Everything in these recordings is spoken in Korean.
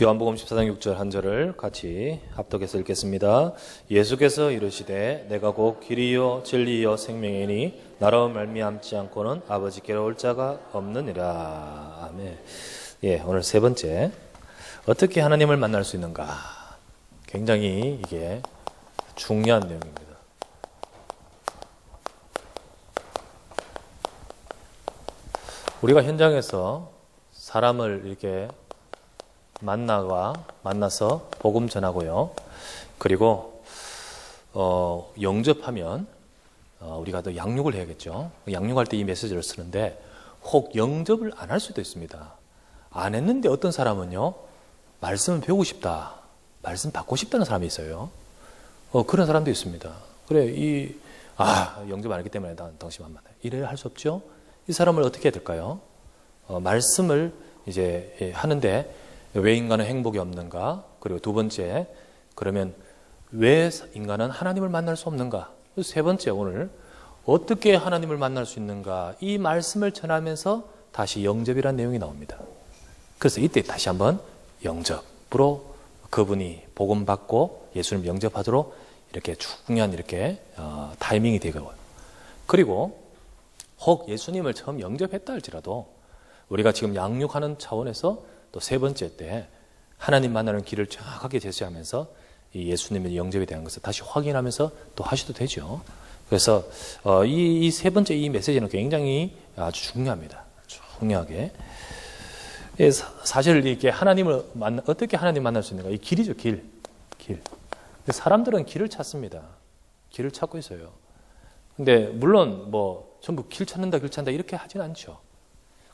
요한복음 14장 6절 한 절을 같이 합독해서 읽겠습니다. 예수께서 이르시되 내가 곧 길이요 진리요 생명이니 나로 말미암지 않고는 아버지께로 올 자가 없느니라. 아멘. 예, 오늘 세 번째, 어떻게 하나님을 만날 수 있는가. 굉장히 이게 중요한 내용입니다. 우리가 현장에서 사람을 이렇게 만나서 복음 전하고요. 그리고 영접하면 우리가 또 양육을 해야겠죠. 양육할 때 이 메시지를 쓰는데 혹 영접을 안 할 수도 있습니다. 안 했는데 어떤 사람은요, 말씀을 배우고 싶다, 말씀 받고 싶다는 사람이 있어요. 그런 사람도 있습니다. 그래, 영접 안 했기 때문에 난 당신 안 만나요. 이래야 할 수 없죠. 이 사람을 어떻게 해야 될까요? 말씀을 이제 하는데 왜 인간은 행복이 없는가? 그리고 두 번째, 그러면 왜 인간은 하나님을 만날 수 없는가? 세 번째, 오늘 어떻게 하나님을 만날 수 있는가? 이 말씀을 전하면서 다시 영접이라는 내용이 나옵니다. 그래서 이때 다시 한번 영접으로 그분이 복음 받고 예수님 영접하도록 이렇게 중요한 이렇게 타이밍이 되고요. 그리고 혹 예수님을 처음 영접했다 할지라도 우리가 지금 양육하는 차원에서 또 세 번째 때 하나님 만나는 길을 정확하게 제시하면서 이 예수님의 영접에 대한 것을 다시 확인하면서 또 하셔도 되죠. 그래서 이 세 번째 이 메시지는 굉장히 아주 중요합니다. 중요하게. 사실 이렇게 어떻게 하나님 만날 수 있는가? 이 길이죠, 길. 사람들은 길을 찾습니다. 길을 찾고 있어요. 근데 물론 전부 길 찾는다 이렇게 하진 않죠.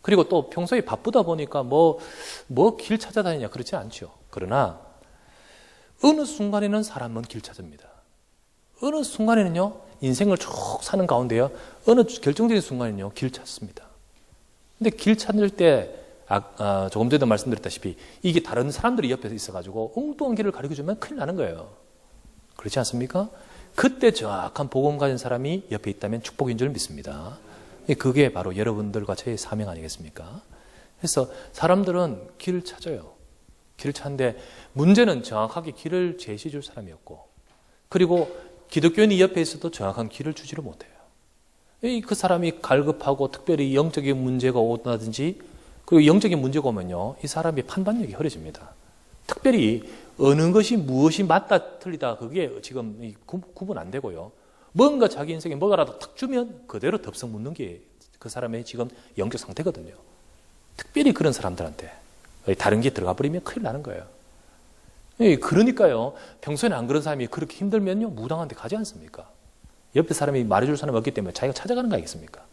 그리고 또 평소에 바쁘다 보니까 길 찾아다니냐 그렇지 않죠. 그러나 어느 순간에는 사람은 길 찾습니다. 어느 순간에는요, 인생을 쭉 사는 가운데요, 어느 결정적인 순간에는요, 길 찾습니다. 근데 길 찾을 때 조금 전에도 말씀드렸다시피 이게 다른 사람들이 옆에 있어가지고 엉뚱한 길을 가르쳐주면 큰일 나는 거예요. 그렇지 않습니까? 그때 정확한 복음 가진 사람이 옆에 있다면 축복인 줄 믿습니다. 그게 바로 여러분들과 저의 사명 아니겠습니까? 그래서 사람들은 길을 찾아요. 길을 찾는데 문제는 정확하게 길을 제시해 줄 사람이 없고, 그리고 기독교인이 옆에 있어도 정확한 길을 주지를 못해요. 그 사람이 갈급하고 특별히 영적인 문제가 온다든지, 그리고 영적인 문제가 오면요, 이 사람의 판단력이 흐려집니다. 특별히 어느 것이 무엇이 맞다 틀리다 그게 지금 구분 안 되고요. 뭔가 자기 인생에 뭐가라도 탁 주면 그대로 덥석 묻는 게 그 사람의 지금 영적 상태거든요. 특별히 그런 사람들한테 다른 게 들어가 버리면 큰일 나는 거예요. 그러니까요, 평소에는 안 그런 사람이 그렇게 힘들면요, 무당한 데 가지 않습니까? 옆에 사람이 말해줄 사람이 없기 때문에 자기가 찾아가는 거 아니겠습니까?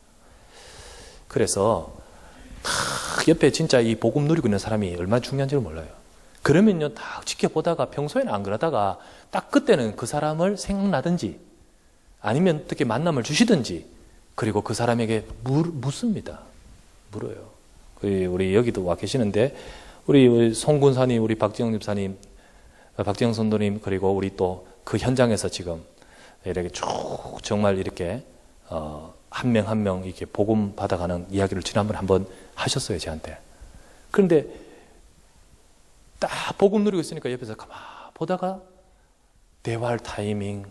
그래서 딱 옆에 진짜 이 복음 누리고 있는 사람이 얼마나 중요한지를 몰라요. 그러면요, 딱 지켜보다가 평소에는 안 그러다가 딱 그때는 그 사람을 생각나든지 아니면 어떻게 만남을 주시든지, 그리고 그 사람에게 묻습니다. 물어요. 우리 여기도 와 계시는데 우리 송군사님, 우리 박지영 집사님, 박지영 선도님, 그리고 우리 또 그 현장에서 지금 이렇게 쭉 정말 이렇게 한 명 한 명 이렇게 복음 받아가는 이야기를 지난번에 한번 하셨어요, 저한테. 그런데 딱 복음 누리고 있으니까 옆에서 가만 보다가 대화할 타이밍,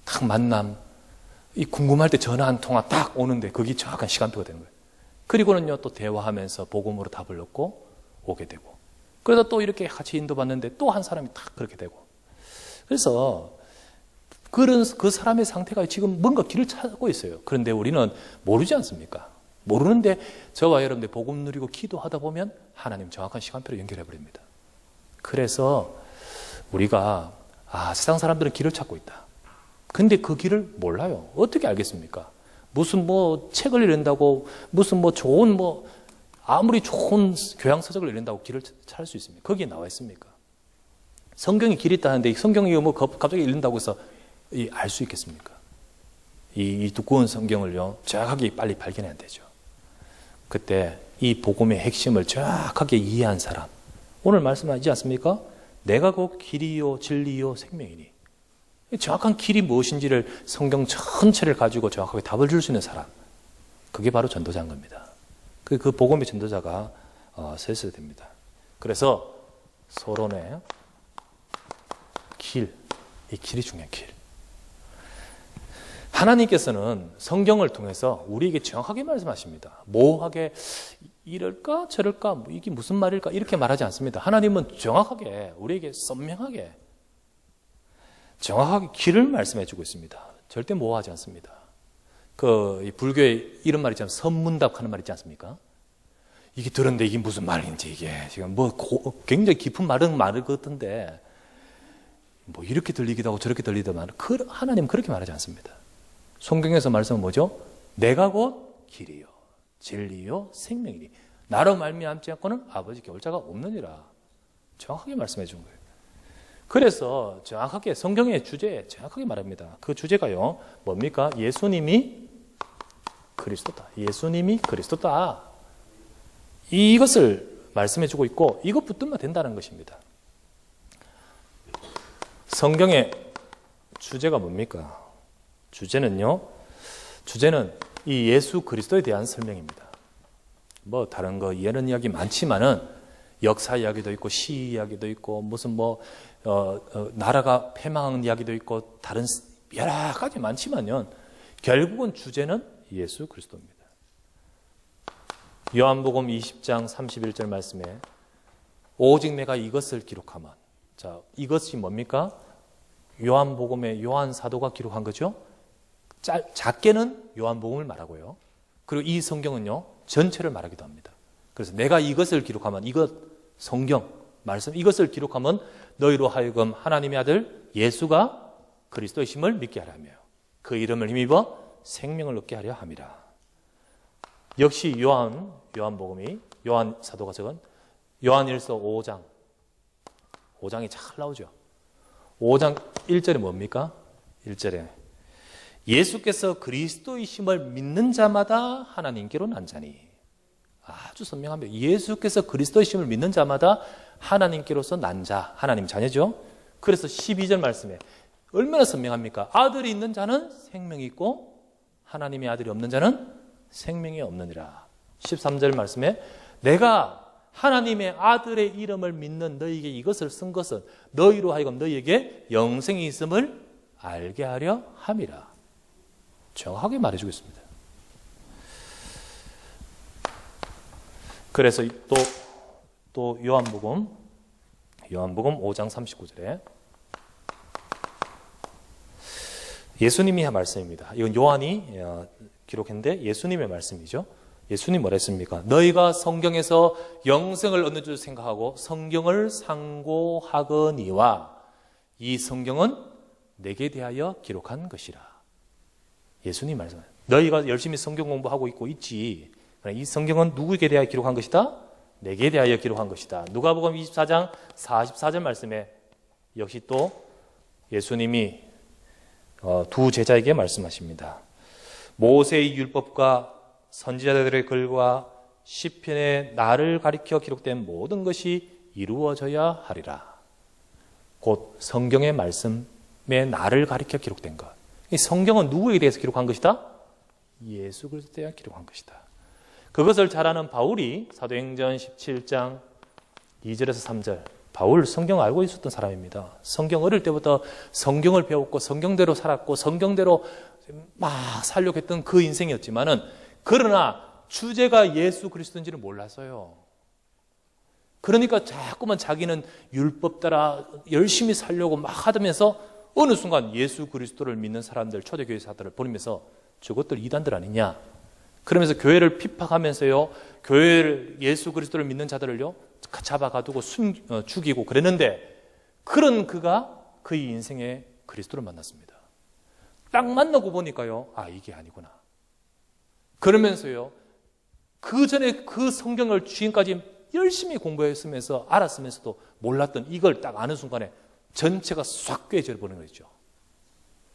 딱 만남, 이 궁금할 때 전화 한 통화 딱 오는데 그게 정확한 시간표가 되는 거예요. 그리고는요, 또 대화하면서 복음으로 답을 얻고 오게 되고, 그러다 또 이렇게 같이 인도받는데 또 한 사람이 딱 그렇게 되고. 그래서 그 사람의 상태가 지금 뭔가 길을 찾고 있어요. 그런데 우리는 모르지 않습니까? 모르는데 저와 여러분들 복음 누리고 기도하다 보면 하나님 정확한 시간표를 연결해 버립니다. 그래서 우리가 세상 사람들은 길을 찾고 있다. 근데 그 길을 몰라요. 어떻게 알겠습니까? 무슨 책을 읽는다고, 무슨 좋은 아무리 좋은 교양서적을 읽는다고 길을 찾을 수 있습니까? 거기에 나와 있습니까? 성경이 길이 있다는데 성경이 갑자기 읽는다고 해서 알 수 있겠습니까? 이 두꺼운 성경을요, 정확하게 빨리 발견해야 되죠. 그때 이 복음의 핵심을 정확하게 이해한 사람, 오늘 말씀하지 않습니까? 내가 곧 길이요 진리요 생명이니. 정확한 길이 무엇인지를 성경 전체를 가지고 정확하게 답을 줄 수 있는 사람, 그게 바로 전도자인 겁니다. 그 복음의 전도자가 서 있어야 됩니다. 그래서 서론의 길, 이 길이 중요한 길. 하나님께서는 성경을 통해서 우리에게 정확하게 말씀하십니다. 모호하게 이럴까 저럴까 뭐 이게 무슨 말일까 이렇게 말하지 않습니다. 하나님은 정확하게 우리에게 선명하게 정확하게 길을 말씀해 주고 있습니다. 절대 모호하지 않습니다. 이 불교에 이런 말 있잖아요. 선문답 하는 말 있지 않습니까? 이게 들었는데 이게 무슨 말인지 이게 지금 굉장히 깊은 말은 말을 같은데 뭐 이렇게 들리기도 하고 저렇게 들리기도 하고 하나님은 그렇게 말하지 않습니다. 성경에서 말씀은 뭐죠? 내가 곧 길이요 진리요 생명이니 나로 말미암지 않고는 아버지께 올 자가 없느니라. 정확하게 말씀해 준 거예요. 그래서 정확하게 성경의 주제에 정확하게 말합니다. 그 주제가요 뭡니까? 예수님이 그리스도다. 예수님이 그리스도다. 이것을 말씀해 주고 있고 이것 붙들면 된다는 것입니다. 성경의 주제가 뭡니까? 주제는 이 예수 그리스도에 대한 설명입니다. 뭐 다른 거 이해는 이야기 많지만은 역사 이야기도 있고 시 이야기도 있고 무슨 나라가 패망한 이야기도 있고 다른 여러 가지 많지만요. 결국은 주제는 예수 그리스도입니다. 요한복음 20장 31절 말씀에 오직 내가 이것을 기록하면 자 이것이 뭡니까? 요한복음의 요한 사도가 기록한 거죠. 작게는 요한복음을 말하고요. 그리고 이 성경은요 전체를 말하기도 합니다. 그래서 내가 이것을 기록하면 이것 성경 말씀 이것을 기록하면 너희로 하여금 하나님의 아들 예수가 그리스도이심을 믿게 하려 하며 그 이름을 힘입어 생명을 얻게 하려 함이라. 역시 요한복음이 요한 사도가 적은 요한일서 5장이 잘 나오죠. 5장 1절에 뭡니까? 1절에 예수께서 그리스도이심을 믿는 자마다 하나님께로 난 자니. 아주 선명합니다. 예수께서 그리스도이심을 믿는 자마다 하나님께로서 난 자, 하나님 자녀죠. 그래서 12절 말씀에 얼마나 선명합니까? 아들이 있는 자는 생명이 있고 하나님의 아들이 없는 자는 생명이 없느니라. 13절 말씀에 내가 하나님의 아들의 이름을 믿는 너희에게 이것을 쓴 것은 너희로 하여금 너희에게 영생이 있음을 알게 하려 함이라. 정확하게 말해주고 있습니다. 그래서 또 요한복음 5장 39절에 예수님이 한 말씀입니다. 이건 요한이 기록했는데 예수님의 말씀이죠. 예수님 뭐라 했습니까? 너희가 성경에서 영생을 얻는 줄 생각하고 성경을 상고하거니와 이 성경은 내게 대하여 기록한 것이라. 예수님 말씀은 너희가 열심히 성경 공부하고 있지. 이 성경은 누구에게 대하여 기록한 것이다? 내게 대하여 기록한 것이다. 누가복음 24장 44절 말씀에 역시 또 예수님이 두 제자에게 말씀하십니다. 모세의 율법과 선지자들의 글과 시편에 나를 가리켜 기록된 모든 것이 이루어져야 하리라. 곧 성경의 말씀에 나를 가리켜 기록된 것. 이 성경은 누구에 대해서 기록한 것이다? 예수 그리스도에 대해 기록한 것이다. 그것을 잘 아는 바울이 사도행전 17장 2절에서 3절 바울 성경 알고 있었던 사람입니다. 성경 어릴 때부터 성경을 배웠고 성경대로 살았고 성경대로 막 살려고 했던 그 인생이었지만은 그러나 주제가 예수 그리스도인지를 몰랐어요. 그러니까 자꾸만 자기는 율법 따라 열심히 살려고 막 하면서 어느 순간 예수 그리스도를 믿는 사람들, 초대교회사들을 보면서 저것들 이단들 아니냐. 그러면서 교회를 핍박하면서요, 교회를 예수 그리스도를 믿는 자들을요 잡아가두고 죽이고 그랬는데 그런 그가 그의 인생에 그리스도를 만났습니다. 딱 만나고 보니까요, 아 이게 아니구나. 그러면서요, 그 전에 그 성경을 지금까지 열심히 공부했으면서 알았으면서도 몰랐던 이걸 딱 아는 순간에 전체가 싹 꿰져 버리는 거죠.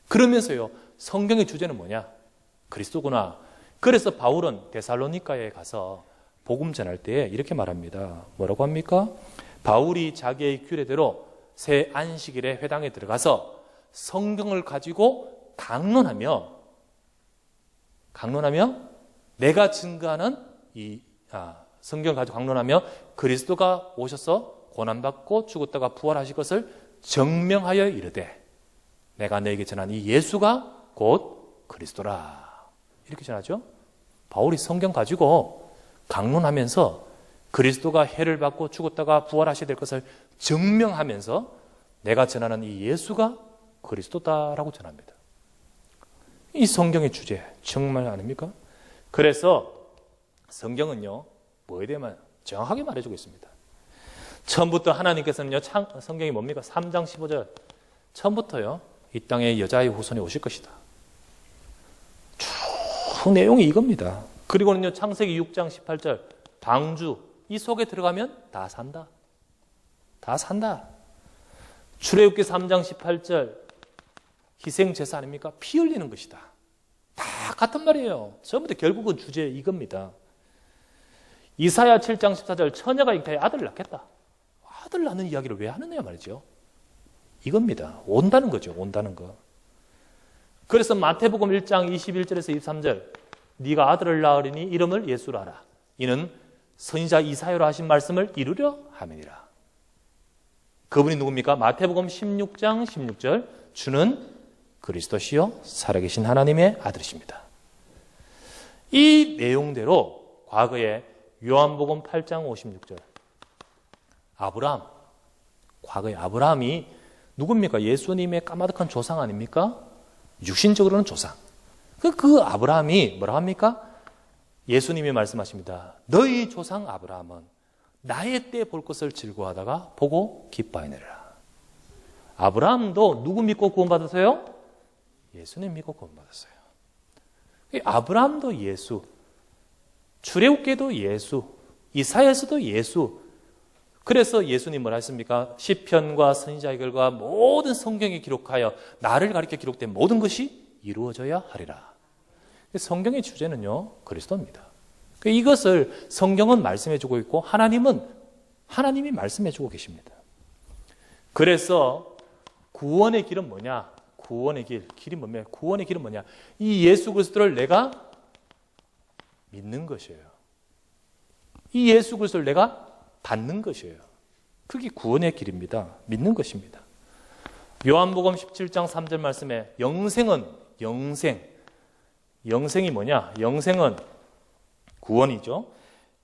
그러면서요, 성경의 주제는 뭐냐? 그리스도구나. 그래서 바울은 데살로니가에 가서 복음 전할 때 이렇게 말합니다. 뭐라고 합니까? 바울이 자기의 규례대로 새 안식일에 회당에 들어가서 성경을 가지고 강론하며 내가 증거하는 성경을 가지고 강론하며 그리스도가 오셔서 고난받고 죽었다가 부활하실 것을 증명하여 이르되 내가 너에게 전한 이 예수가 곧 그리스도라. 이렇게 전하죠. 바울이 성경 가지고 강론하면서 그리스도가 해를 받고 죽었다가 부활하셔야 될 것을 증명하면서 내가 전하는 이 예수가 그리스도다라고 전합니다. 이 성경의 주제 정말 아닙니까? 그래서 성경은요, 뭐에 대해만 정확하게 말해주고 있습니다. 처음부터 하나님께서는요, 성경이 뭡니까? 3장 15절. 처음부터요, 이 땅에 여자의 후손이 오실 것이다. 쭉 내용이 이겁니다. 그리고는요, 창세기 6장 18절. 방주. 이 속에 들어가면 다 산다. 다 산다. 출애굽기 3장 18절. 희생제사 아닙니까? 피 흘리는 것이다. 다 같은 말이에요. 처음부터 결국은 주제 이겁니다. 이사야 7장 14절. 처녀가 잉태해 아들을 낳겠다. 아들 낳는 이야기를 왜 하느냐 말이죠. 이겁니다. 온다는 거죠. 온다는 거. 그래서 마태복음 1장 21절에서 23절. 네가 아들을 낳으리니 이름을 예수라 하라. 이는 선지자 이사야로 하신 말씀을 이루려 함이니라. 그분이 누굽니까? 마태복음 16장 16절. 주는 그리스도시요 살아계신 하나님의 아들이십니다. 이 내용대로 과거에 요한복음 8장 56절. 아브라함. 과거에 아브라함이 누굽니까? 예수님의 까마득한 조상 아닙니까? 육신적으로는 조상. 그 아브라함이 뭐라 합니까? 예수님이 말씀하십니다. 너희 조상 아브라함은 나의 때 볼 것을 즐거워하다가 보고 기뻐하느니라. 아브라함도 누구 믿고 구원받았어요? 예수님 믿고 구원받았어요. 아브라함도 예수, 출애굽기도 예수, 이사야서도 예수. 그래서 예수님 뭐라 했습니까? 시편과 선지자의 글과 모든 성경에 기록하여 나를 가리켜 기록된 모든 것이 이루어져야 하리라. 성경의 주제는요, 그리스도입니다. 이것을 성경은 말씀해주고 있고 하나님이 말씀해주고 계십니다. 그래서 구원의 길은 뭐냐? 구원의 길이 뭡니까? 구원의 길은 뭐냐? 이 예수 그리스도를 내가 믿는 것이에요. 이 예수 그리스도를 내가 받는 것이에요. 그게 구원의 길입니다. 믿는 것입니다. 요한복음 17장 3절 말씀에 영생이 뭐냐? 영생은 구원이죠.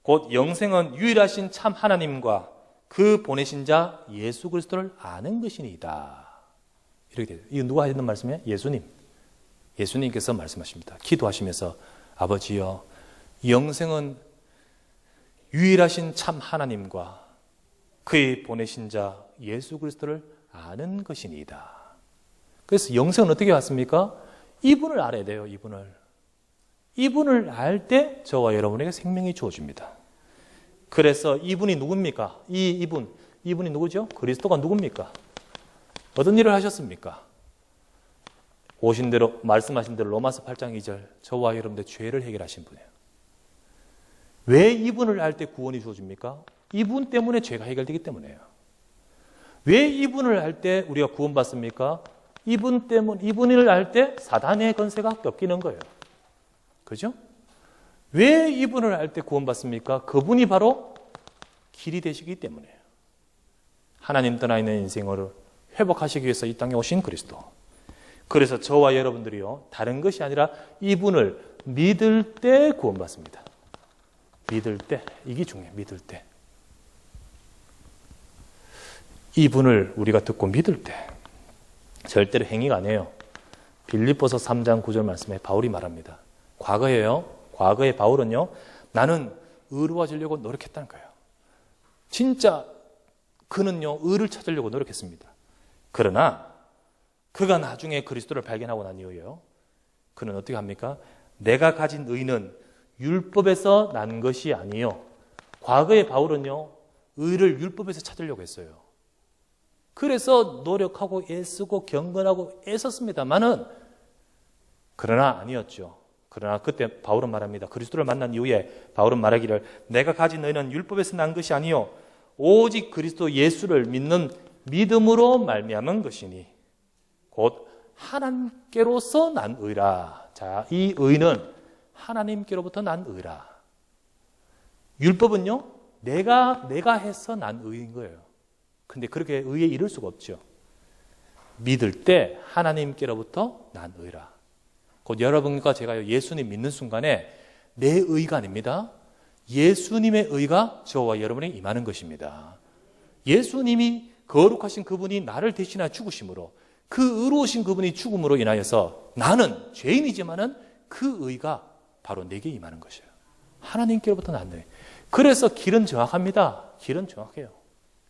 곧 영생은 유일하신 참 하나님과 그 보내신 자 예수 그리스도를 아는 것이니이다. 이렇게 돼요. 이거 누가 하는 말씀이에요? 예수님께서 말씀하십니다. 기도하시면서 아버지여, 영생은 유일하신 참 하나님과 그의 보내신 자 예수 그리스도를 아는 것이니이다. 그래서 영생은 어떻게 왔습니까? 이분을 알아야 돼요. 이분을 알 때 저와 여러분에게 생명이 주어집니다. 그래서 이분이 누굽니까? 이분이 누구죠? 그리스도가 누굽니까? 어떤 일을 하셨습니까? 오신 대로 말씀하신 대로 로마서 8장 2절 저와 여러분들의 죄를 해결하신 분이에요. 왜 이분을 알 때 구원이 주어집니까? 이분 때문에 죄가 해결되기 때문에요. 왜 이분을 알 때 우리가 구원받습니까? 이분을 알 때 사단의 권세가 꺾이는 거예요. 그죠? 왜 이분을 알 때 구원받습니까? 그분이 바로 길이 되시기 때문에요. 하나님 떠나 있는 인생을 회복하시기 위해서 이 땅에 오신 그리스도. 그래서 저와 여러분들이요, 다른 것이 아니라 이분을 믿을 때 구원받습니다. 믿을 때, 이게 중요해요. 믿을 때. 이분을 우리가 듣고 믿을 때 절대로 행위가 아니에요. 빌립보서 3장 9절 말씀에 바울이 말합니다. 과거에 바울은요, 나는 의로워지려고 노력했다는 거예요. 진짜 그는요, 의를 찾으려고 노력했습니다. 그러나 그가 나중에 그리스도를 발견하고 난 이후에요, 그는 어떻게 합니까? 내가 가진 의는 율법에서 난 것이 아니요. 과거의 바울은요, 의를 율법에서 찾으려고 했어요. 그래서 노력하고 애쓰고 경건하고 애썼습니다만은 그러나 아니었죠. 그러나 그때 바울은 말합니다. 그리스도를 만난 이후에 바울은 말하기를 내가 가진 의는 율법에서 난 것이 아니요 오직 그리스도 예수를 믿는 믿음으로 말미암은 것이니 곧 하나님께로서 난 의라. 자, 이 의는 하나님께로부터 난 의라. 율법은요, 내가 해서 난 의인 거예요. 근데 그렇게 의에 이를 수가 없죠. 믿을 때 하나님께로부터 난 의라. 곧 여러분과 제가 예수님 믿는 순간에 내 의가 아닙니다. 예수님의 의가 저와 여러분에 임하는 것입니다. 예수님이 거룩하신 그분이 나를 대신하여 죽으심으로, 그 의로우신 그분이 죽음으로 인하여서 나는 죄인이지만은 그 의가 바로 내게 임하는 것이에요. 하나님께로부터 난 의. 그래서 길은 정확합니다. 길은 정확해요.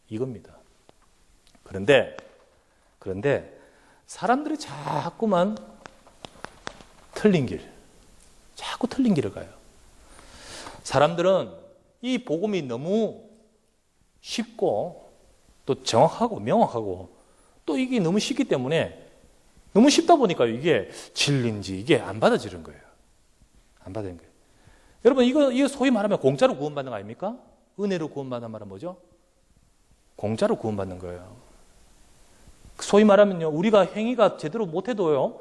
이겁니다. 그런데 사람들이 자꾸만 자꾸 틀린 길을 가요. 사람들은 이 복음이 너무 쉽고 또 정확하고 명확하고 또 이게 너무 쉽기 때문에, 너무 쉽다 보니까 이게 진리인지 이게 안 받아지는 거예요. 안 받아지는 거예요. 여러분, 이거 소위 말하면 공짜로 구원받는 거 아닙니까? 은혜로 구원받는 말은 뭐죠? 공짜로 구원받는 거예요. 소위 말하면요, 우리가 행위가 제대로 못해도요,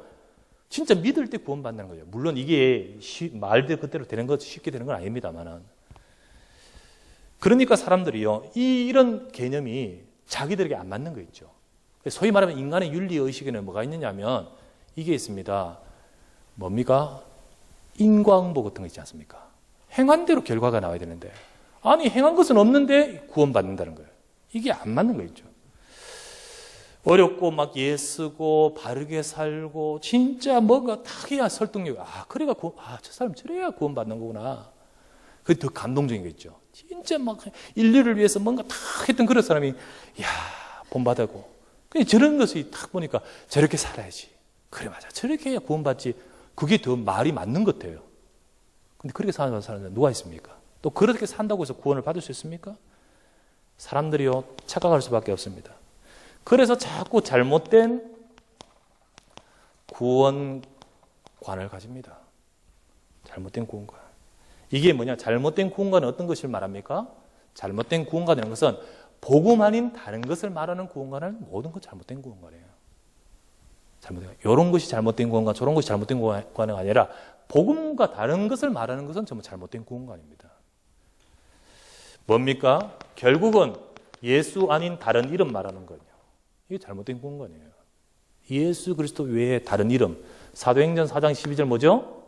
진짜 믿을 때 구원받는 거예요. 물론 이게 말대로 그대로 되는 것, 쉽게 되는 건 아닙니다만은. 그러니까 사람들이요, 이런 개념이 자기들에게 안 맞는 거 있죠. 소위 말하면 인간의 윤리의식에는 뭐가 있느냐면 이게 있습니다. 뭡니까? 인과응보 같은 거 있지 않습니까? 행한 대로 결과가 나와야 되는데, 아니 행한 것은 없는데 구원받는다는 거예요. 이게 안 맞는 거 있죠. 어렵고 막 예쓰고 바르게 살고 진짜 뭔가 딱 해야 설득력이, 그래가 저 사람 저래야 구원받는 거구나. 그게 더 감동적인 거 있죠. 진짜 막 인류를 위해서 뭔가 딱 했던 그런 사람이, 본받았고, 그냥 저런 것이 딱 보니까 저렇게 살아야지. 그래, 맞아. 저렇게 해야 구원받지. 그게 더 말이 맞는 것 같아요. 근데 그렇게 사는 사람은 누가 있습니까? 또 그렇게 산다고 해서 구원을 받을 수 있습니까? 사람들이요, 착각할 수밖에 없습니다. 그래서 자꾸 잘못된 구원관을 가집니다. 잘못된 구원관. 이게 뭐냐? 잘못된 구원관은 어떤 것을 말합니까? 잘못된 구원관이라는 것은 복음 아닌 다른 것을 말하는 구원관은 모든 것 잘못된 구원관이에요. 이런 것이 잘못된 구원관, 저런 것이 잘못된 구원관이 아니라 복음과 다른 것을 말하는 것은 전부 잘못된 구원관입니다. 뭡니까? 결국은 예수 아닌 다른 이름 말하는 거예요. 이게 잘못된 구원관이에요. 예수 그리스도 외에 다른 이름. 사도행전 4장 12절 뭐죠?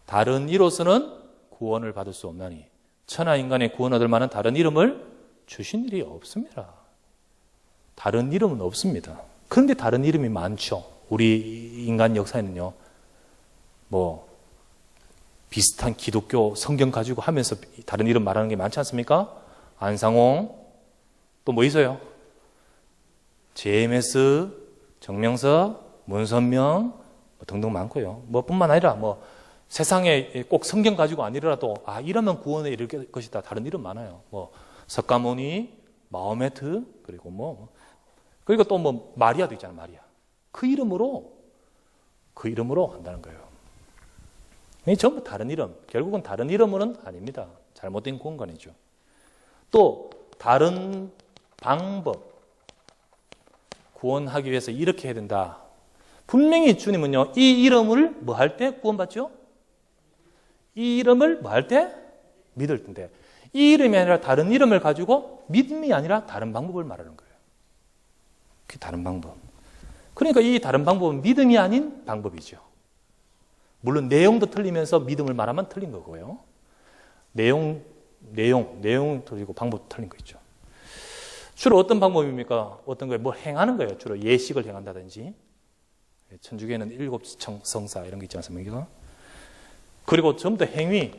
다른 이로서는 구원을 받을 수 없나니 천하 인간의 구원 얻을 만한 다른 이름을 주신 일이 없습니다. 다른 이름은 없습니다. 그런데 다른 이름이 많죠. 우리 인간 역사에는요, 비슷한 기독교 성경 가지고 하면서 다른 이름 말하는 게 많지 않습니까? 안상홍, 또 뭐 있어요? JMS, 정명석, 문선명, 등등 많고요. 뿐만 아니라 세상에 꼭 성경 가지고 아니더라도 이러면 구원에 이를 것이다. 다른 이름 많아요. 석가모니, 마호메트, 그리고 그리고 또 마리아도 있잖아요. 마리아. 그 이름으로 한다는 거예요. 이 전부 다른 이름. 결국은 다른 이름은 아닙니다. 잘못된 구원관이죠. 또 다른 방법. 구원하기 위해서 이렇게 해야 된다. 분명히 주님은요, 이 이름을 뭐 할 때 구원받죠? 이 이름을 뭐 할 때? 믿을 텐데, 이 이름이 아니라 다른 이름을 가지고 믿음이 아니라 다른 방법을 말하는 거예요. 그게 다른 방법. 그러니까 이 다른 방법은 믿음이 아닌 방법이죠. 물론 내용도 틀리면서 믿음을 말하면 틀린 거고요. 내용 틀리고 방법도 틀린 거 있죠. 주로 어떤 방법입니까? 어떤 거에 행하는 거예요. 주로 예식을 행한다든지, 천주교에는 7 성사 이런 게 있지 않습니까? 그리고 전부 다 행위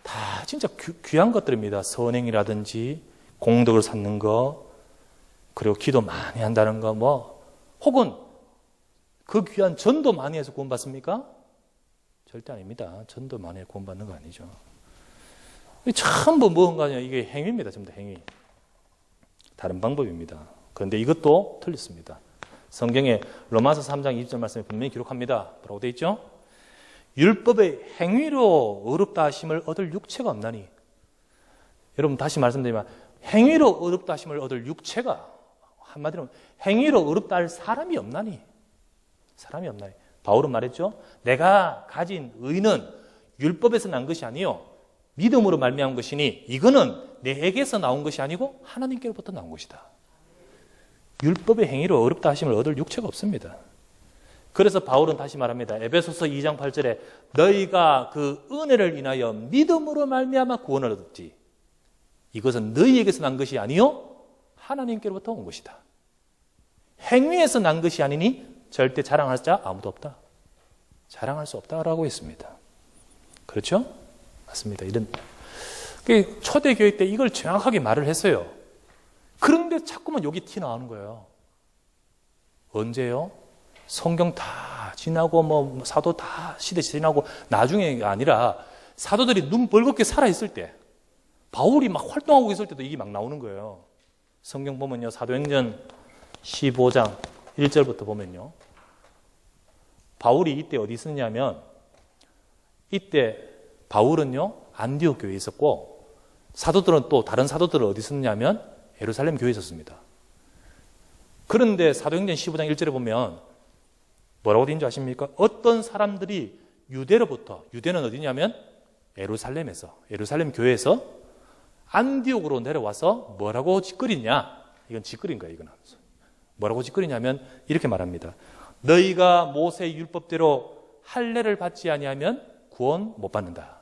다 진짜 귀한 것들입니다. 선행이라든지 공덕을 쌓는 거, 그리고 기도 많이 한다는 거, 혹은 그 귀한 전도 많이 해서 구원받습니까? 절대 아닙니다. 전도 많이 해서 구원받는 거 아니죠. 전부 뭔가냐, 이게 행위입니다. 전부 다 행위. 다른 방법입니다. 그런데 이것도 틀렸습니다. 성경에 로마서 3장 20절 말씀에 분명히 기록합니다. 뭐라고 되어 있죠? 율법의 행위로 의롭다 하심을 얻을 육체가 없나니. 여러분 다시 말씀드리면, 행위로 의롭다 하심을 얻을 육체가, 한마디로 행위로 의롭다 할 사람이 없나니. 바울은 말했죠. 내가 가진 의는 율법에서 난 것이 아니요 믿음으로 말미암은 것이니 이거는 내에게서 나온 것이 아니고 하나님께로부터 나온 것이다. 율법의 행위로 어렵다 하심을 얻을 육체가 없습니다. 그래서 바울은 다시 말합니다. 에베소서 2장 8절에 너희가 그 은혜를 인하여 믿음으로 말미암아 구원을 얻었지. 이것은 너희에게서 난 것이 아니요 하나님께로부터 온 것이다. 행위에서 난 것이 아니니 절대 자랑할 자 아무도 없다. 자랑할 수 없다라고 했습니다. 그렇죠? 맞습니다. 이런 초대교회 때 이걸 정확하게 말을 했어요. 그런데 자꾸만 여기 티 나오는 거예요. 언제요? 성경 다 지나고 뭐 사도 다 시대 지나고 나중에가 아니라 사도들이 눈 벌겋게 살아있을 때, 바울이 막 활동하고 있을 때도 이게 막 나오는 거예요. 성경 보면요, 사도행전 15장 1절부터 보면요, 바울이 이때 어디 있었냐면, 이때 바울은요 안디옥 교회에 있었고, 사도들은 또 다른 사도들은 어디 있었냐면 예루살렘 교회에 있었습니다. 그런데 사도행전 15장 1절에 보면 뭐라고 되어 있는 줄 아십니까? 어떤 사람들이 유대로부터, 유대는 어디냐면 예루살렘에서, 예루살렘 교회에서 안디옥으로 내려와서 뭐라고 짓거리냐? 이건 짓거리인 거예요. 이건 뭐라고 짓거리냐면 이렇게 말합니다. 너희가 모세 율법대로 할례를 받지 아니하면 구원 못 받는다.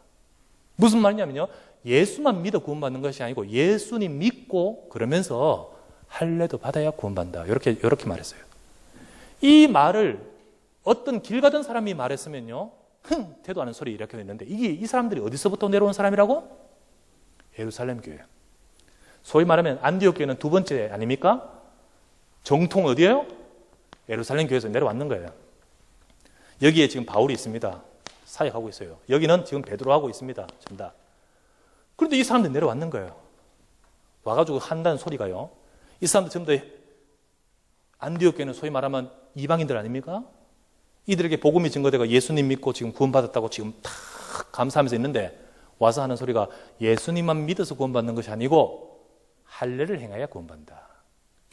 무슨 말이냐면요, 예수만 믿어 구원받는 것이 아니고 예수님 믿고 그러면서 할례도 받아야 구원받는다. 이렇게 말했어요. 이 말을 어떤 길 가던 사람이 말했으면요, 태도 하는 소리 이렇게 했는데, 이 사람들이 어디서부터 내려온 사람이라고? 예루살렘 교회. 소위 말하면 안디옥 교회는 두 번째 아닙니까? 정통 어디예요? 예루살렘 교회에서 내려왔는 거예요. 여기에 지금 바울이 있습니다. 사역하고 있어요. 여기는 지금 베드로하고 있습니다. 전다. 그런데 이 사람들이 내려왔는 거예요. 와가지고 한다는 소리가요, 이 사람들 전부 다 안디옥 교회는 소위 말하면 이방인들 아닙니까? 이들에게 복음이 증거되고 예수님 믿고 지금 구원받았다고 지금 다 감사하면서 있는데, 와서 하는 소리가 예수님만 믿어서 구원받는 것이 아니고 할례를 행해야 구원받는다.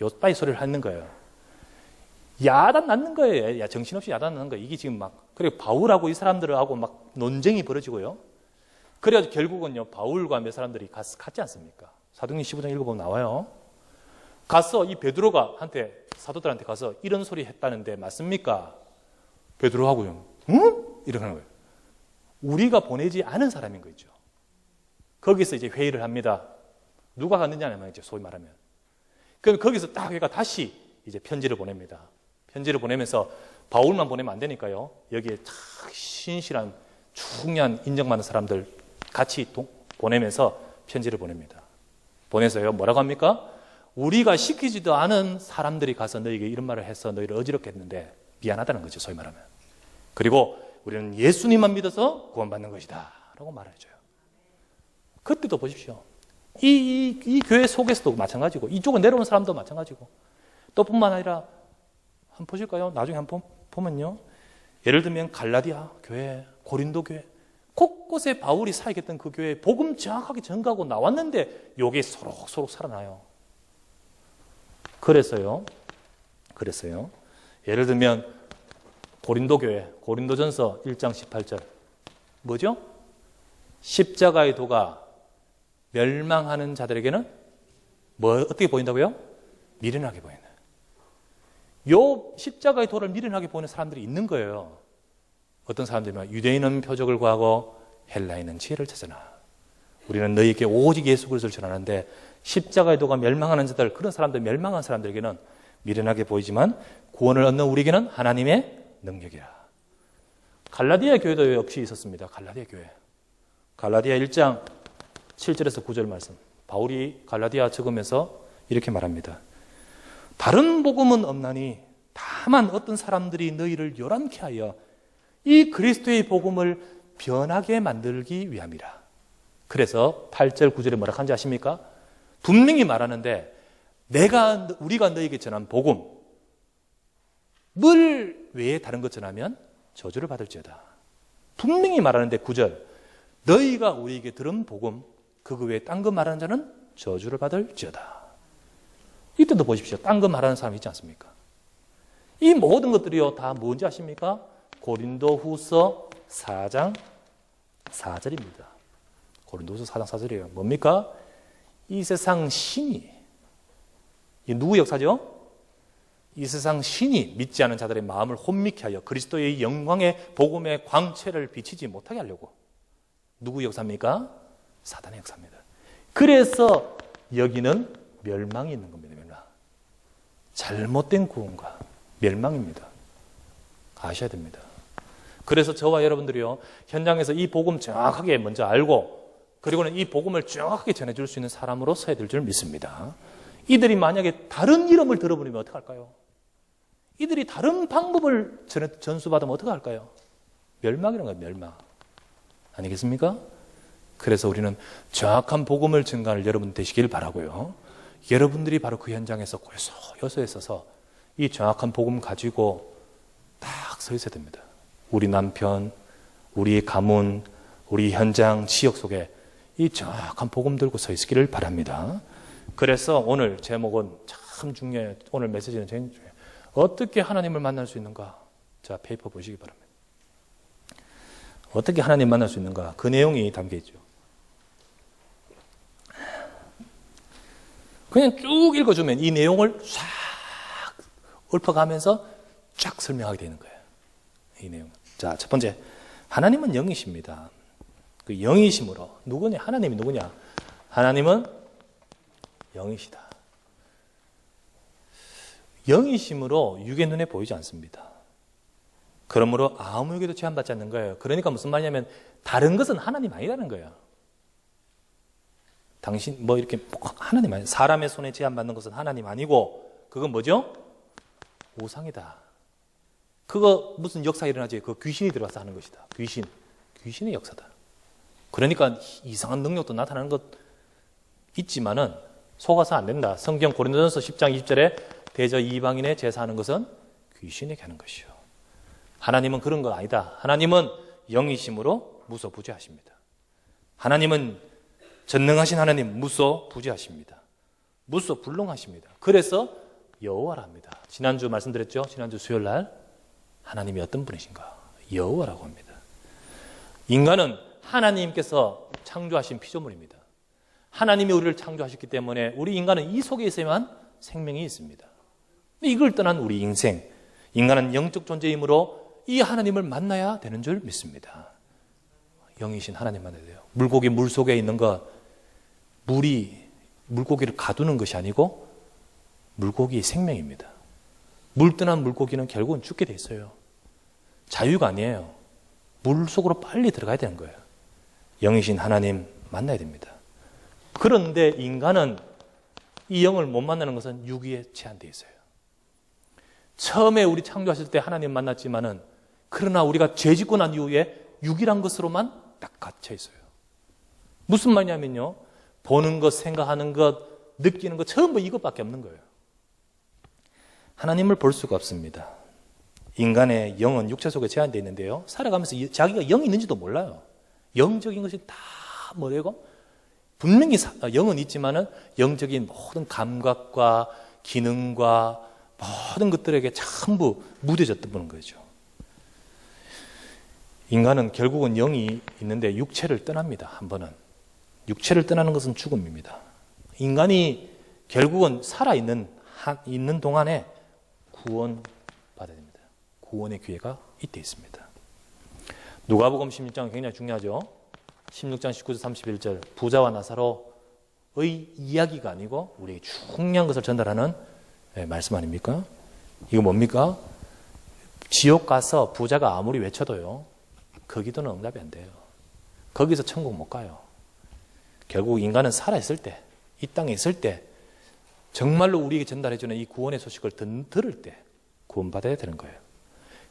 요빠이 소리를 하는 거예요. 야단 낳는 거예요. 정신없이 야단 낳는 거예요. 이게 지금 막, 그리고 바울하고 이 사람들하고 막 논쟁이 벌어지고요. 그래가지고 결국은요, 바울과 몇 사람들이 갔지 않습니까? 사도행전 15장 읽어보면 나와요. 가서 이 베드로가 사도들한테 가서 이런 소리 했다는데 맞습니까? 베드로하고요, 응? 이렇게 하는 거예요. 우리가 보내지 않은 사람인 거죠. 거기서 이제 회의를 합니다. 누가 갔느냐면 이제 소위 말하면. 그럼 거기서 딱 회가 다시 이제 편지를 보냅니다. 편지를 보내면서 바울만 보내면 안 되니까요, 여기에 딱 신실한 중요한 인정받는 사람들 같이 보내면서 편지를 보냅니다. 보내서요, 뭐라고 합니까? 우리가 시키지도 않은 사람들이 가서 너희에게 이런 말을 해서 너희를 어지럽게 했는데 미안하다는 거죠, 소위 말하면. 그리고 우리는 예수님만 믿어서 구원받는 것이다 라고 말해줘요. 그때도 보십시오. 이 교회 속에서도 마찬가지고, 이쪽은 내려온 사람도 마찬가지고, 또 뿐만 아니라 한번 보실까요? 나중에 한번 보면요, 예를 들면 갈라디아 교회, 고린도 교회, 곳곳에 바울이 사역했던 그 교회에 복음 정확하게 전가하고 나왔는데 요게 소록소록 살아나요. 그래서요, 예를 들면 고린도 교회, 고린도전서 1장 18절 뭐죠? 십자가의 도가 멸망하는 자들에게는 어떻게 보인다고요? 미련하게 보이는. 요 십자가의 도를 미련하게 보이는 사람들이 있는 거예요. 어떤 사람들이면 유대인은 표적을 구하고 헬라인은 지혜를 찾으나 우리는 너희에게 오직 예수 그리스도를 전하는데, 십자가의 도가 멸망하는 자들, 그런 사람들, 멸망한 사람들에게는 미련하게 보이지만 구원을 얻는 우리에게는 하나님의 능력이라. 갈라디아 교회도 역시 있었습니다. 갈라디아 교회. 갈라디아 1장 7절에서 9절 말씀. 바울이 갈라디아 적으면서 이렇게 말합니다. 다른 복음은 없나니 다만 어떤 사람들이 너희를 요란케 하여 이 그리스도의 복음을 변하게 만들기 위함이라. 그래서 8절 9절에 뭐라 한지 아십니까? 분명히 말하는데, 우리가 너희에게 전한 복음을 외에 다른 것 전하면 저주를 받을지어다. 분명히 말하는데 9절, 너희가 우리에게 들은 복음 그 외에 딴 거 말하는 자는 저주를 받을지어다. 이때도 보십시오. 딴 거 말하는 사람이 있지 않습니까? 이 모든 것들이요 다 뭔지 아십니까? 고린도 후서 4장 4절입니다. 고린도서 4장 4절이에요. 뭡니까? 이 세상 신이, 이 누구 역사죠? 이 세상 신이 믿지 않은 자들의 마음을 혼미케 하여 그리스도의 영광의 복음의 광채를 비치지 못하게 하려고. 누구 역사입니까? 사단의 역사입니다. 그래서 여기는 멸망이 있는 겁니다. 멸망. 잘못된 구원과 멸망입니다. 아셔야 됩니다. 그래서 저와 여러분들이요, 현장에서 이 복음 정확하게 먼저 알고, 그리고는 이 복음을 정확하게 전해줄 수 있는 사람으로 서야 될 줄 믿습니다. 이들이 만약에 다른 이름을 들어버리면 어떡할까요? 이들이 다른 방법을 전수받으면 어떡할까요? 멸망이라는 거예요, 멸망. 아니겠습니까? 그래서 우리는 정확한 복음을 증가할 여러분 되시길 바라고요. 여러분들이 바로 그 현장에서 여서에 서서 이 정확한 복음 가지고 딱 서 있어야 됩니다. 우리 남편, 우리 가문, 우리 현장, 지역 속에 이 정확한 복음 들고 서 있기를 바랍니다. 그래서 오늘 제목은 참 중요해요. 오늘 메시지는 제일 중요해요. 어떻게 하나님을 만날 수 있는가? 자, 페이퍼 보시기 바랍니다. 어떻게 하나님 만날 수 있는가? 그 내용이 담겨 있죠. 그냥 쭉 읽어주면 이 내용을 싹 읊어가면서 쫙 설명하게 되는 거예요. 이 내용. 자, 첫 번째, 하나님은 영이십니다. 그 영이심으로 누구냐? 하나님이 누구냐? 하나님은 영이시다. 영이심으로 육의 눈에 보이지 않습니다. 그러므로 아무에게도 제한받지 않는 거예요. 그러니까 무슨 말이냐면 다른 것은 하나님 아니라는 거예요. 당신 뭐 이렇게 하나님 아니, 사람의 손에 제한받는 것은 하나님 아니고 그건 뭐죠? 우상이다. 그거 무슨 역사 일어나지? 그 귀신이 들어와서 하는 것이다. 귀신의 역사다. 그러니까 이상한 능력도 나타나는 것 있지만은 속아서 안 된다. 성경 고린도전서 10장 20절에 대저 이방인의 제사하는 것은 귀신에게 하는 것이요. 하나님은 그런 거 아니다. 하나님은 영이심으로 무소부재하십니다. 하나님은 전능하신 하나님 무소부재하십니다. 무소불능하십니다. 그래서 여호와라 합니다. 지난주 말씀드렸죠? 지난주 수요일 날 하나님이 어떤 분이신가? 여호와라고 합니다. 인간은 하나님께서 창조하신 피조물입니다. 하나님이 우리를 창조하셨기 때문에 우리 인간은 이 속에 있어야만 생명이 있습니다. 이걸 떠난 우리 인생, 인간은 영적 존재이므로 이 하나님을 만나야 되는 줄 믿습니다. 영이신 하나님 만나야 돼요. 물고기 물 속에 있는 것, 물이 물고기를 가두는 것이 아니고 물고기 생명입니다. 물 떠난 물고기는 결국은 죽게 돼 있어요. 자유가 아니에요. 물 속으로 빨리 들어가야 되는 거예요. 영이신 하나님 만나야 됩니다. 그런데 인간은 이 영을 못 만나는 것은 육위에 제한되어 있어요. 처음에 우리 창조하실 때 하나님 만났지만은 그러나 우리가 죄 짓고 난 이후에 육이란 것으로만 딱 갇혀 있어요. 무슨 말이냐면요. 보는 것, 생각하는 것, 느끼는 것 전부 이것밖에 없는 거예요. 하나님을 볼 수가 없습니다. 인간의 영은 육체 속에 제한되어 있는데요. 살아가면서 자기가 영이 있는지도 몰라요. 영적인 것이 다 뭐래고? 분명히 영은 있지만은 영적인 모든 감각과 기능과 모든 것들에게 전부 무뎌졌던 거죠. 인간은 결국은 영이 있는데 육체를 떠납니다. 한 번은. 육체를 떠나는 것은 죽음입니다. 인간이 결국은 살아있는 동안에 구원받아야 됩니다. 구원의 기회가 이때 있습니다. 누가복음 16장은 굉장히 중요하죠. 16장 19절 31절 부자와 나사로의 이야기가 아니고 우리에게 중요한 것을 전달하는 말씀 아닙니까? 이거 뭡니까? 지옥 가서 부자가 아무리 외쳐도요. 그 기도는 응답이 안 돼요. 거기서 천국 못 가요. 결국 인간은 살아있을 때, 이 땅에 있을 때 정말로 우리에게 전달해주는 이 구원의 소식을 들을 때 구원받아야 되는 거예요.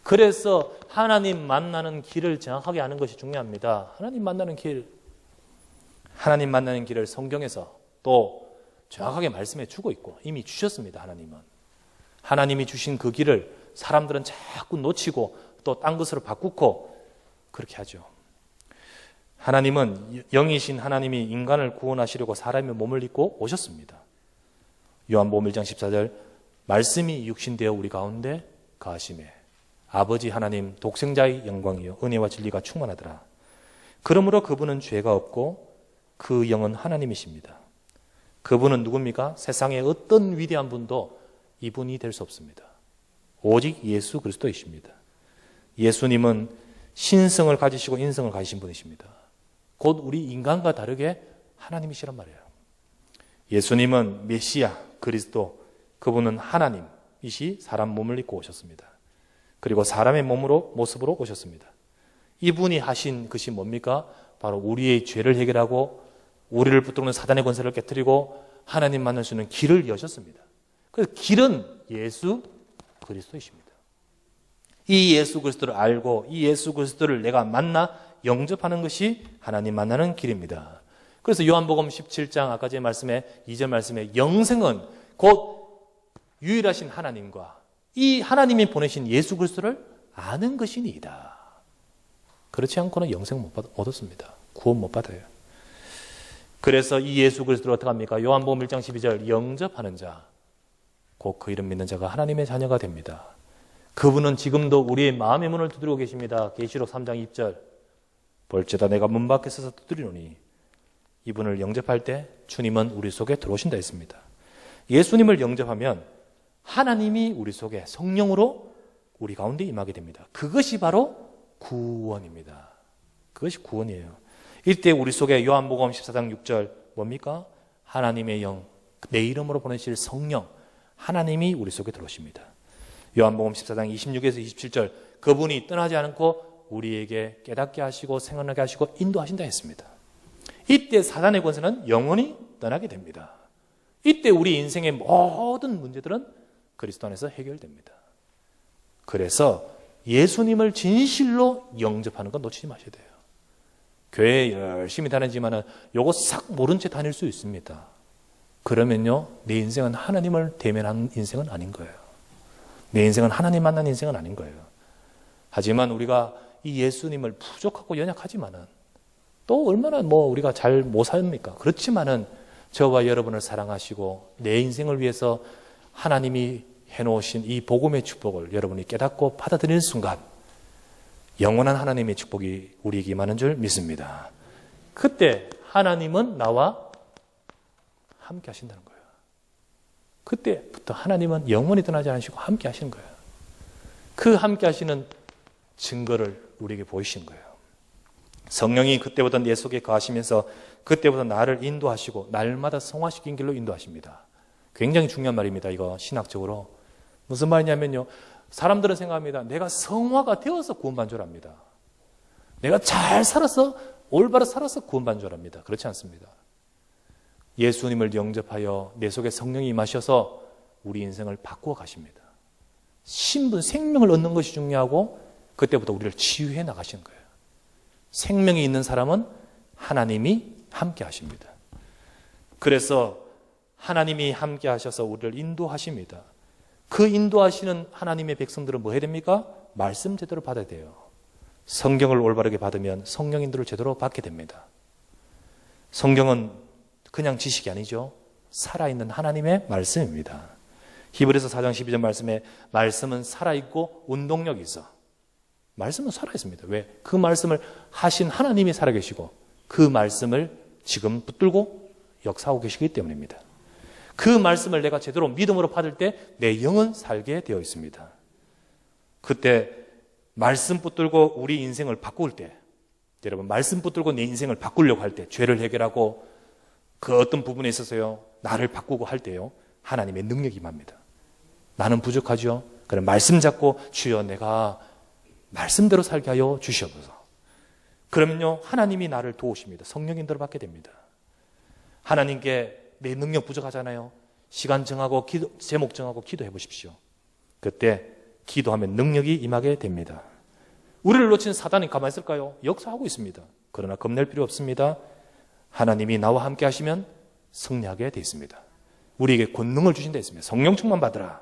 그래서 하나님 만나는 길을 정확하게 아는 것이 중요합니다. 하나님 만나는 길을 성경에서 또 정확하게 말씀해 주고 있고 이미 주셨습니다. 하나님이 주신 그 길을 사람들은 자꾸 놓치고 또 딴 것으로 바꾸고 그렇게 하죠. 하나님은 영이신 하나님이 인간을 구원하시려고 사람의 몸을 입고 오셨습니다. 요한복음 1장 14절 말씀이 육신되어 우리 가운데 거하심에 아버지 하나님 독생자의 영광이요 은혜와 진리가 충만하더라. 그러므로 그분은 죄가 없고 그 영은 하나님이십니다. 그분은 누굽니까? 세상의 어떤 위대한 분도 이분이 될 수 없습니다. 오직 예수 그리스도이십니다. 예수님은 신성을 가지시고 인성을 가지신 분이십니다. 곧 우리 인간과 다르게 하나님이시란 말이에요. 예수님은 메시아 그리스도, 그분은 하나님이시 사람 몸을 입고 오셨습니다. 그리고 사람의 모습으로 오셨습니다. 이분이 하신 것이 뭡니까? 바로 우리의 죄를 해결하고 우리를 붙들는 사단의 권세를 깨뜨리고 하나님 만날 수 있는 길을 여셨습니다. 그래서 길은 예수 그리스도이십니다. 이 예수 그리스도를 알고 이 예수 그리스도를 내가 만나 영접하는 것이 하나님 만나는 길입니다. 그래서 요한복음 17장 아까 제 말씀에 2절 말씀에 영생은 곧 유일하신 하나님과 이 하나님이 보내신 예수 그리스도를 아는 것이니이다. 그렇지 않고는 영생 못 얻었습니다. 구원 못 받아요. 그래서 이 예수 그리스도를 어떻게 합니까? 요한복음 1장 12절 영접하는 자, 곧 그 이름 믿는 자가 하나님의 자녀가 됩니다. 그분은 지금도 우리의 마음의 문을 두드리고 계십니다. 계시록 3장 2절 볼지어다 내가 문 밖에 서서 두드리노니 이분을 영접할 때 주님은 우리 속에 들어오신다 했습니다. 예수님을 영접하면 하나님이 우리 속에 성령으로 우리 가운데 임하게 됩니다. 그것이 바로 구원입니다. 그것이 구원이에요. 이때 우리 속에 요한복음 14장 6절 뭡니까? 하나님의 영, 내 이름으로 보내실 성령, 하나님이 우리 속에 들어오십니다. 요한복음 14장 26에서 27절 그분이 떠나지 않고 우리에게 깨닫게 하시고 생각나게 하시고 인도하신다 했습니다. 이때 사단의 권세는 영원히 떠나게 됩니다. 이때 우리 인생의 모든 문제들은 그리스도 안에서 해결됩니다. 그래서 예수님을 진실로 영접하는 건 놓치지 마셔야 돼요. 교회에 열심히 다니지만은 요거 싹 모른 채 다닐 수 있습니다. 그러면요, 내 인생은 하나님을 대면한 인생은 아닌 거예요. 내 인생은 하나님 만난 인생은 아닌 거예요. 하지만 우리가 이 예수님을 부족하고 연약하지만은 또 얼마나 우리가 잘 못 삽니까? 그렇지만은 저와 여러분을 사랑하시고 내 인생을 위해서 하나님이 해놓으신 이 복음의 축복을 여러분이 깨닫고 받아들이는 순간 영원한 하나님의 축복이 우리에게 임하는 줄 믿습니다. 그때 하나님은 나와 함께 하신다는 거예요. 그때부터 하나님은 영원히 떠나지 않으시고 함께 하시는 거예요. 그 함께 하시는 증거를 우리에게 보이시는 거예요. 성령이 그때부터 내 속에 거하시면서 그때부터 나를 인도하시고 날마다 성화시킨 길로 인도하십니다. 굉장히 중요한 말입니다. 이거 신학적으로. 무슨 말이냐면요. 사람들은 생각합니다. 내가 성화가 되어서 구원받은 줄 압니다. 내가 잘 살아서 올바로 살아서 구원받은 줄 압니다. 그렇지 않습니다. 예수님을 영접하여 내 속에 성령이 임하셔서 우리 인생을 바꾸어 가십니다. 신분, 생명을 얻는 것이 중요하고 그때부터 우리를 치유해 나가시는 거예요. 생명이 있는 사람은 하나님이 함께 하십니다. 그래서 하나님이 함께 하셔서 우리를 인도하십니다. 그 인도하시는 하나님의 백성들은 뭐 해야 됩니까? 말씀 제대로 받아야 돼요. 성경을 올바르게 받으면 성령 인도를 제대로 받게 됩니다. 성경은 그냥 지식이 아니죠. 살아있는 하나님의 말씀입니다. 히브리서 4장 12절 말씀에 말씀은 살아있고 운동력이 있어. 말씀은 살아있습니다. 왜? 그 말씀을 하신 하나님이 살아계시고 그 말씀을 지금 붙들고 역사하고 계시기 때문입니다. 그 말씀을 내가 제대로 믿음으로 받을 때 내 영은 살게 되어 있습니다. 그때 말씀 붙들고 우리 인생을 바꿀 때, 여러분 말씀 붙들고 내 인생을 바꾸려고 할 때, 죄를 해결하고 그 어떤 부분에 있어서요 나를 바꾸고 할 때요 하나님의 능력이 임합니다. 나는 부족하죠. 그럼 말씀 잡고 주여 내가 말씀대로 살게 하여 주시옵소서. 그러면요 하나님이 나를 도우십니다. 성령 인도를 받게 됩니다. 하나님께 내 능력 부족하잖아요. 시간 정하고 제목 정하고 기도해 보십시오. 그때 기도하면 능력이 임하게 됩니다. 우리를 놓친 사단이 가만히 있을까요? 역사하고 있습니다. 그러나 겁낼 필요 없습니다. 하나님이 나와 함께 하시면 승리하게 되어 있습니다. 우리에게 권능을 주신다 했습니다. 성령 충만 받으라.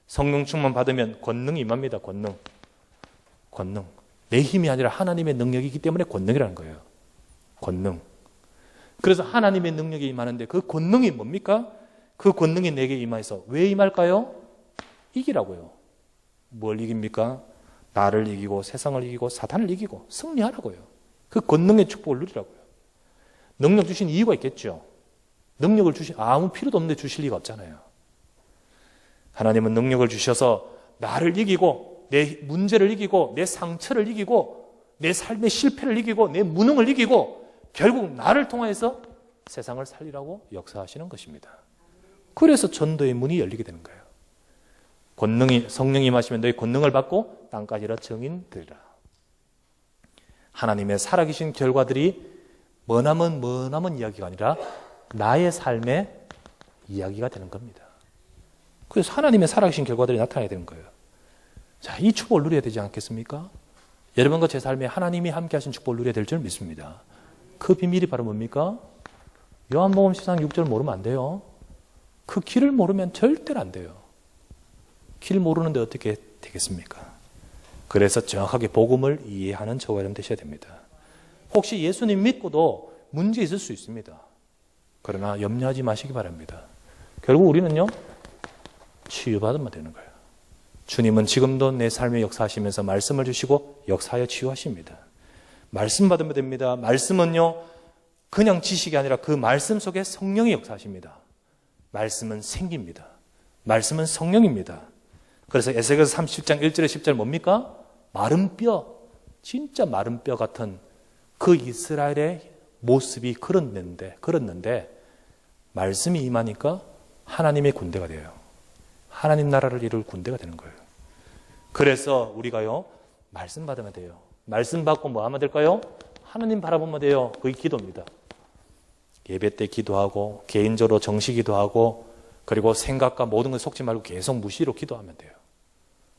성령 충만 받으면 권능이 임합니다. 권능. 내 힘이 아니라 하나님의 능력이기 때문에 권능이라는 거예요. 권능. 그래서 하나님의 능력이 임하는데 그 권능이 뭡니까? 그 권능이 내게 임해서 왜 임할까요? 이기라고요. 뭘 이깁니까? 나를 이기고 세상을 이기고 사탄을 이기고 승리하라고요. 그 권능의 축복을 누리라고요. 능력 주신 이유가 있겠죠. 능력을 아무 필요도 없는데 주실 리가 없잖아요. 하나님은 능력을 주셔서 나를 이기고 내 문제를 이기고 내 상처를 이기고 내 삶의 실패를 이기고 내 무능을 이기고 결국 나를 통해서 세상을 살리라고 역사하시는 것입니다. 그래서 전도의 문이 열리게 되는 거예요. 성령이 임하시면 너희 권능을 받고 땅까지라 증인 되리라. 하나님의 살아계신 결과들이 머나먼 이야기가 아니라 나의 삶의 이야기가 되는 겁니다. 그래서 하나님의 살아계신 결과들이 나타나야 되는 거예요. 자, 이 축복을 누려야 되지 않겠습니까? 여러분과 제 삶에 하나님이 함께 하신 축복을 누려야 될 줄 믿습니다. 그 비밀이 바로 뭡니까? 요한복음 10장 6절 모르면 안 돼요. 그 길을 모르면 절대로 안 돼요. 길 모르는데 어떻게 되겠습니까? 그래서 정확하게 복음을 이해하는 저와 여러분 되셔야 됩니다. 혹시 예수님 믿고도 문제 있을 수 있습니다. 그러나 염려하지 마시기 바랍니다. 결국 우리는요, 치유받으면 되는 거예요. 주님은 지금도 내 삶에 역사하시면서 말씀을 주시고 역사하여 치유하십니다. 말씀 받으면 됩니다. 말씀은요, 그냥 지식이 아니라 그 말씀 속에 성령이 역사하십니다. 말씀은 생깁니다. 말씀은 성령입니다. 그래서 에스겔서 37장 1절에 10절 뭡니까? 마른 뼈, 진짜 마른 뼈 같은 그 이스라엘의 모습이 그렇는데 말씀이 임하니까 하나님의 군대가 돼요. 하나님 나라를 이룰 군대가 되는 거예요. 그래서 우리가요, 말씀 받으면 돼요. 말씀 받고 뭐 하면 될까요? 하나님 바라보면 돼요. 그게 기도입니다. 예배 때 기도하고 개인적으로 정시 기도하고 그리고 생각과 모든 걸 속지 말고 계속 무시로 기도하면 돼요.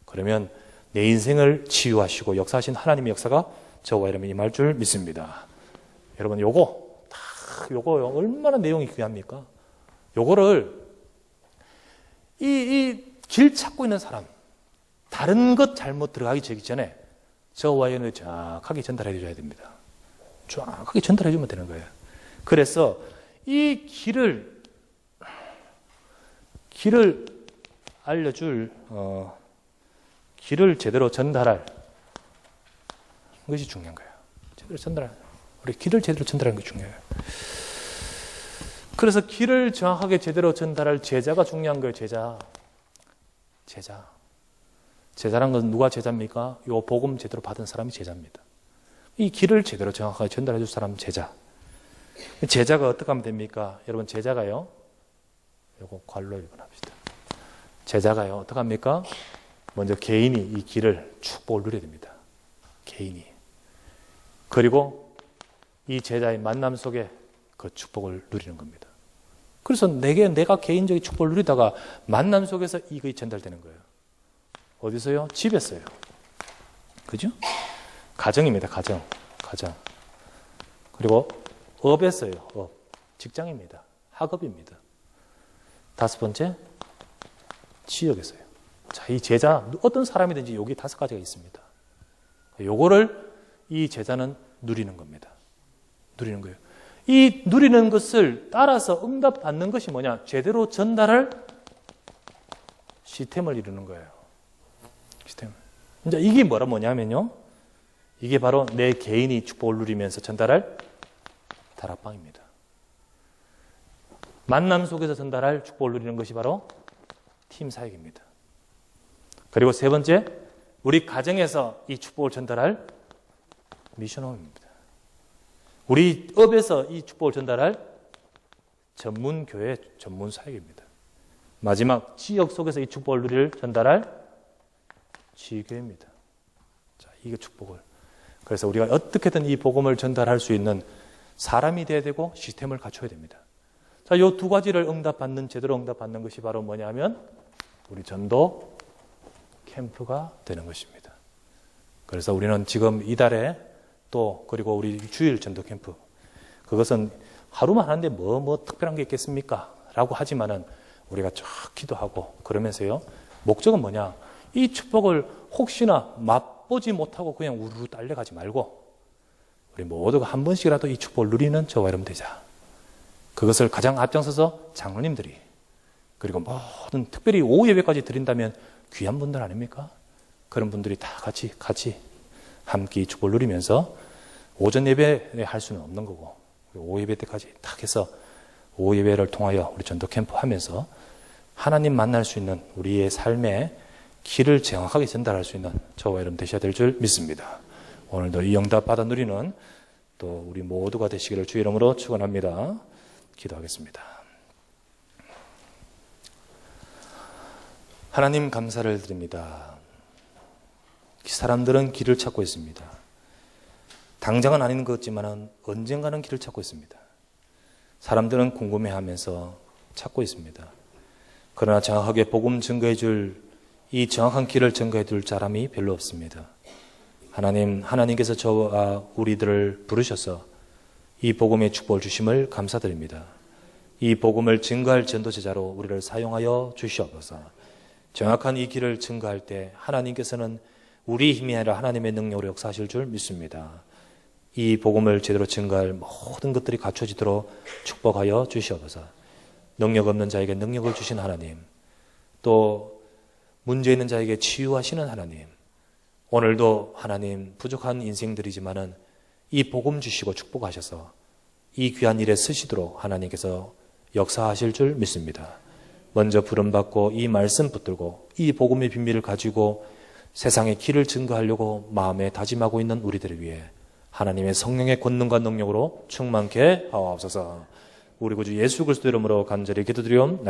그러면 내 인생을 치유하시고 역사하신 하나님의 역사가 저와 여러분이 임할 줄 믿습니다. 여러분 요거요 얼마나 내용이 귀합니까? 요거를 이 길 찾고 있는 사람, 다른 것 잘못 들어가기 전에 저와 여러분이 정확하게 전달해 줘야 됩니다. 정확하게 전달해 주면 되는 거예요. 그래서 이 길을 알려줄 길을 제대로 전달할 것이 중요한 거예요. 우리 길을 제대로 전달하는 게 중요해요. 그래서 길을 정확하게 제대로 전달할 제자가 중요한 거예요. 제자란 건 누가 제자입니까? 요 복음 제대로 받은 사람이 제자입니다. 이 길을 제대로 정확하게 전달해 줄 사람 제자. 제자가 어떻게 하면 됩니까? 여러분, 제자가요, 요거 괄로 1번 합시다. 제자가요, 어떻게 합니까? 먼저 개인이 이 길을 축복을 누려야 됩니다. 개인이. 그리고 이 제자의 만남 속에 그 축복을 누리는 겁니다. 그래서 내가 개인적인 축복을 누리다가 만남 속에서 이것이 전달되는 거예요. 어디서요? 집에서요. 그죠? 가정입니다. 가정. 그리고 업에서요. 직장입니다. 학업입니다. 5번째, 지역에서요. 자, 이 제자, 어떤 사람이든지 여기 5가지가 있습니다. 요거를 이 제자는 누리는 겁니다. 누리는 거예요. 이 누리는 것을 따라서 응답받는 것이 뭐냐? 제대로 전달할 시스템을 이루는 거예요. 시스템. 이제 이게 뭐냐면요. 이게 바로 내 개인이 축복을 누리면서 전달할 다락방입니다. 만남 속에서 전달할 축복을 누리는 것이 바로 팀 사역입니다. 그리고 3번째, 우리 가정에서 이 축복을 전달할 미션홈입니다. 우리 업에서 이 축복을 전달할 전문교회 전문 사역입니다. 마지막, 지역 속에서 이 축복을 누릴 전달할 지교회입니다. 자, 이게 축복을. 그래서 우리가 어떻게든 이 복음을 전달할 수 있는 사람이 돼야 되고 시스템을 갖춰야 됩니다. 자, 이 2가지를 제대로 응답받는 것이 바로 뭐냐면 우리 전도 캠프가 되는 것입니다. 그래서 우리는 지금 이달에 또 그리고 우리 주일 전도 캠프, 그것은 하루만 하는데 뭐 특별한 게 있겠습니까? 라고 하지만은 우리가 쫙 기도하고 그러면서요, 목적은 뭐냐? 이 축복을 혹시나 맛보지 못하고 그냥 우르르 딸려가지 말고 우리 모두가 한 번씩이라도 이 축복을 누리는 저와 여러분 되자. 그것을 가장 앞장서서 장로님들이, 그리고 모든 특별히 오후 예배까지 드린다면 귀한 분들 아닙니까? 그런 분들이 다 같이 함께 이 축복을 누리면서 오전 예배에 할 수는 없는 거고, 오후 예배 때까지 딱 해서 오후 예배를 통하여 우리 전도 캠프 하면서 하나님 만날 수 있는 우리의 삶의 길을 정확하게 전달할 수 있는 저와 여러분 되셔야 될 줄 믿습니다. 오늘도 이 응답 받아 누리는 또 우리 모두가 되시기를 주 이름으로 축원합니다. 기도하겠습니다. 하나님 감사를 드립니다. 사람들은 길을 찾고 있습니다. 당장은 아닌 것 같지만 언젠가는 길을 찾고 있습니다. 사람들은 궁금해하면서 찾고 있습니다. 그러나 정확하게 복음 증거해 줄 이 정확한 길을 증거해 줄 사람이 별로 없습니다. 하나님께서 저와 우리들을 부르셔서 이 복음의 축복을 주심을 감사드립니다. 이 복음을 증거할 전도제자로 우리를 사용하여 주시옵소서. 정확한 이 길을 증거할 때 하나님께서는 우리 힘이 아니라 하나님의 능력으로 역사하실 줄 믿습니다. 이 복음을 제대로 증거할 모든 것들이 갖춰지도록 축복하여 주시옵소서. 능력 없는 자에게 능력을 주신 하나님, 또 문제 있는 자에게 치유하시는 하나님, 오늘도 하나님 부족한 인생들이지만은 이 복음 주시고 축복하셔서 이 귀한 일에 쓰시도록 하나님께서 역사하실 줄 믿습니다. 먼저 부름받고 이 말씀 붙들고 이 복음의 비밀을 가지고 세상의 길을 증거하려고 마음에 다짐하고 있는 우리들을 위해 하나님의 성령의 권능과 능력으로 충만케 하옵소서. 우리 구주 예수 그리스도 이름으로 간절히 기도드리옵나이다.